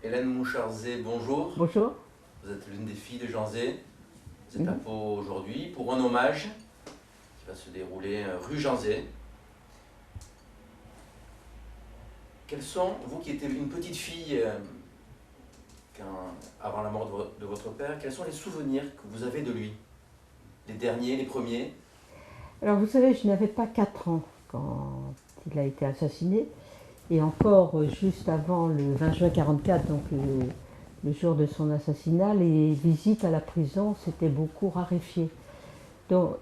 Hélène Moucharzé, bonjour. Bonjour. Vous êtes l'une des filles de Jean Zay. Vous êtes Oui. à Pau aujourd'hui pour un hommage qui va se dérouler rue Jean Zay. Quels sont, vous qui étiez une petite fille avant la mort de votre père, quels sont les souvenirs que vous avez de lui? Les derniers, les premiers? Alors vous savez, je n'avais pas 4 ans quand il a été assassiné. Et encore juste avant le 20 juin 1944, donc le jour de son assassinat, les visites à la prison s'étaient beaucoup raréfiées.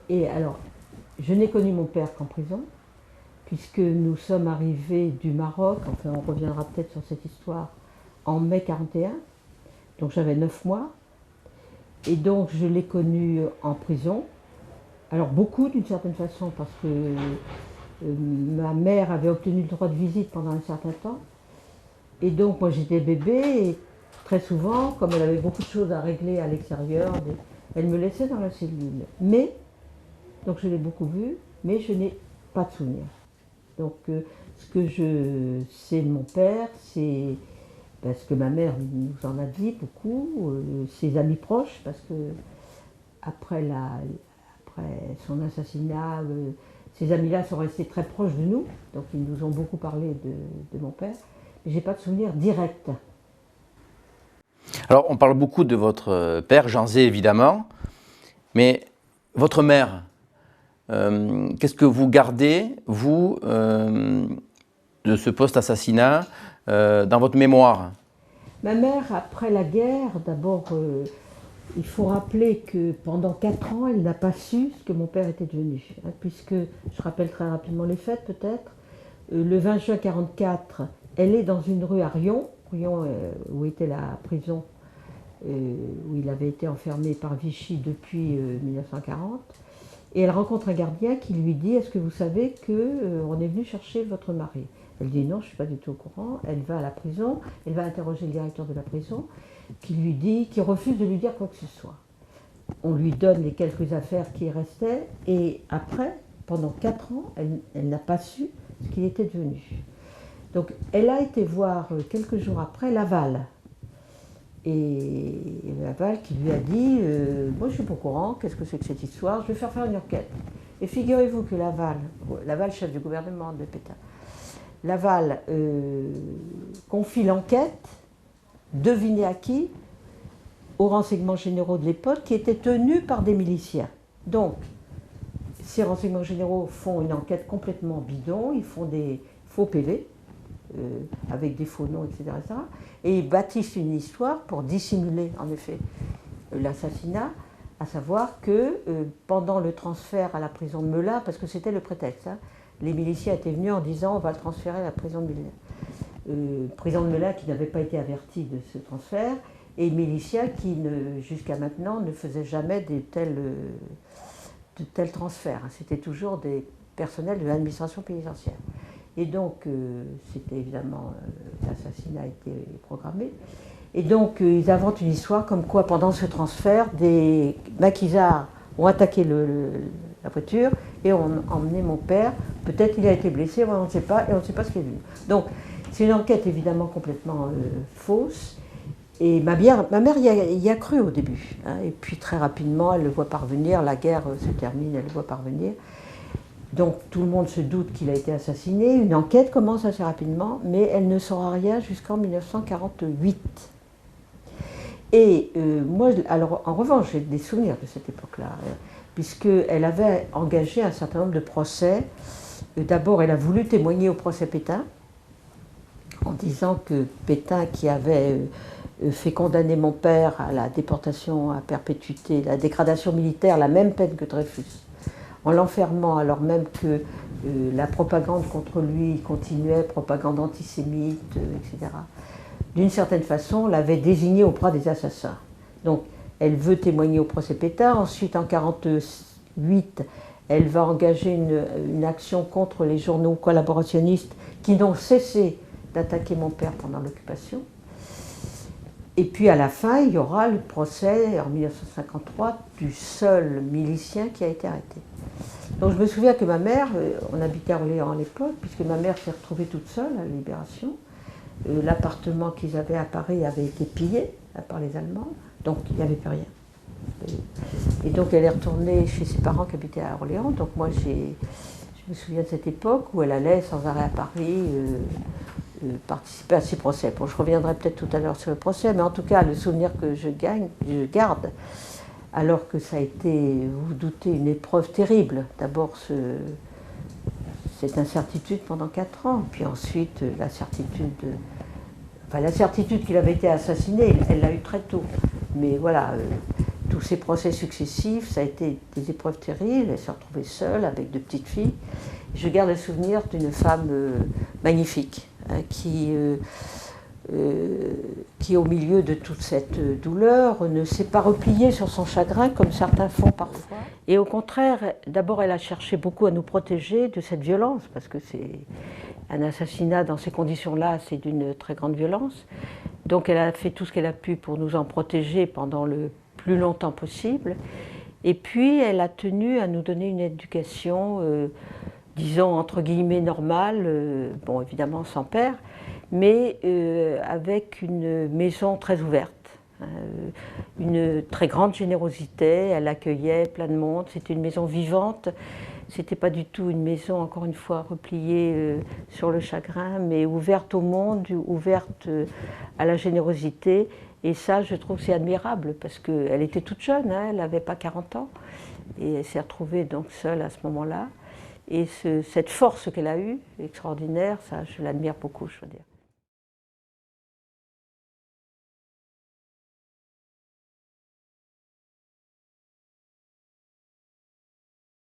Et alors, je n'ai connu mon père qu'en prison, puisque nous sommes arrivés du Maroc, enfin on reviendra peut-être sur cette histoire, en mai 1941, donc j'avais 9 mois. Et donc je l'ai connu en prison. Alors beaucoup d'une certaine façon, parce que ma mère avait obtenu le droit de visite pendant un certain temps. Et donc moi j'étais bébé et très souvent, comme elle avait beaucoup de choses à régler à l'extérieur, elle me laissait dans la cellule. Mais, donc je l'ai beaucoup vu, mais je n'ai pas de souvenir. Donc ce que je sais de mon père, c'est parce que ma mère nous en a dit beaucoup, ses amis proches, parce que après son assassinat, ces amis-là sont restés très proches de nous, donc ils nous ont beaucoup parlé de mon père, mais je n'ai pas de souvenir direct. Alors, on parle beaucoup de votre père, Jean Zay, évidemment, mais votre mère, qu'est-ce que vous gardez, vous, de ce post-assassinat dans votre mémoire? Ma mère, après la guerre, d'abord, il faut rappeler que pendant 4 ans, elle n'a pas su ce que mon père était devenu, puisque, je rappelle très rapidement les faits peut-être, le 20 juin 1944, elle est dans une rue à Riom, où était la prison, où il avait été enfermé par Vichy depuis 1940, et elle rencontre un gardien qui lui dit « Est-ce que vous savez qu'on est venu chercher votre mari ?» Elle dit « Non, je ne suis pas du tout au courant ». Elle va à la prison, elle va interroger le directeur de la prison, qui refuse de lui dire quoi que ce soit. On lui donne les quelques affaires qui restaient, et après, pendant 4 ans, elle n'a pas su ce qu'il était devenu. Donc elle a été voir quelques jours après Laval. Et Laval qui lui a dit « Moi je suis pas au courant, qu'est-ce que c'est que cette histoire? Je vais faire une enquête. » Et figurez-vous que Laval, chef du gouvernement de Pétain, Laval confie l'enquête, devinez à qui? Aux renseignements généraux de l'époque, qui étaient tenus par des miliciens. Donc, ces renseignements généraux font une enquête complètement bidon, ils font des faux PV, avec des faux noms, etc., etc. Et ils bâtissent une histoire pour dissimuler, en effet, l'assassinat, à savoir que pendant le transfert à la prison de Melun, parce que c'était le prétexte, les miliciens étaient venus en disant on va le transférer à la prison de Melun. Prison de Melun qui n'avait pas été averti de ce transfert, et miliciens qui, jusqu'à maintenant, ne faisaient jamais de tels transferts. C'était toujours des personnels de l'administration pénitentiaire. Et donc, c'était évidemment, l'assassinat a été programmé. Et donc, ils inventent une histoire comme quoi, pendant ce transfert, des maquisards ont attaqué la voiture et ont emmené mon père. Peut-être il a été blessé, on ne sait pas, et on ne sait pas ce qu'il est devenu. Donc, c'est une enquête évidemment complètement fausse. Et ma mère y a cru au début. Et puis, très rapidement, elle le voit parvenir, la guerre se termine, elle le voit parvenir. Donc tout le monde se doute qu'il a été assassiné, une enquête commence assez rapidement, mais elle ne saura rien jusqu'en 1948. Et moi, alors en revanche, j'ai des souvenirs de cette époque-là, puisqu'elle avait engagé un certain nombre de procès. D'abord, elle a voulu témoigner au procès Pétain, en disant que Pétain, qui avait fait condamner mon père à la déportation à perpétuité, la dégradation militaire, la même peine que Dreyfus, en l'enfermant alors même que la propagande contre lui continuait, propagande antisémite, etc. D'une certaine façon, l'avait désigné auprès des assassins. Donc, elle veut témoigner au procès Pétain. Ensuite, en 1948, elle va engager une action contre les journaux collaborationnistes qui n'ont cessé d'attaquer mon père pendant l'occupation. Et puis à la fin, il y aura le procès en 1953 du seul milicien qui a été arrêté. Donc je me souviens que ma mère, on habitait à Orléans à l'époque, puisque ma mère s'est retrouvée toute seule à la Libération. l'appartement qu'ils avaient à Paris avait été pillé par les Allemands, donc il n'y avait plus rien. Et donc elle est retournée chez ses parents qui habitaient à Orléans. Donc moi je me souviens de cette époque où elle allait sans arrêt à Paris participer à ses procès. Bon, je reviendrai peut-être tout à l'heure sur le procès, mais en tout cas le souvenir que je garde, alors que ça a été, vous vous doutez, une épreuve terrible. D'abord cette incertitude pendant 4 ans, puis ensuite la certitude qu'il avait été assassiné, elle l'a eu très tôt. Mais voilà, tous ces procès successifs, ça a été des épreuves terribles. Elle s'est retrouvée seule avec 2 petites filles. Je garde le souvenir d'une femme magnifique, hein, qui, au milieu de toute cette douleur, ne s'est pas repliée sur son chagrin comme certains font parfois. Et au contraire, d'abord, elle a cherché beaucoup à nous protéger de cette violence, parce que c'est un assassinat dans ces conditions-là, c'est d'une très grande violence. Donc elle a fait tout ce qu'elle a pu pour nous en protéger pendant le plus longtemps possible. Et puis elle a tenu à nous donner une éducation, disons entre guillemets normale, bon évidemment sans père, mais avec une maison très ouverte, une très grande générosité. Elle accueillait plein de monde, c'était une maison vivante. C'était pas du tout une maison, encore une fois, repliée sur le chagrin, mais ouverte au monde, ouverte à la générosité. Et ça, je trouve que c'est admirable, parce qu'elle était toute jeune, hein, elle n'avait pas 40 ans, et elle s'est retrouvée donc seule à ce moment-là. Et cette force qu'elle a eue, extraordinaire, ça, je l'admire beaucoup, je veux dire.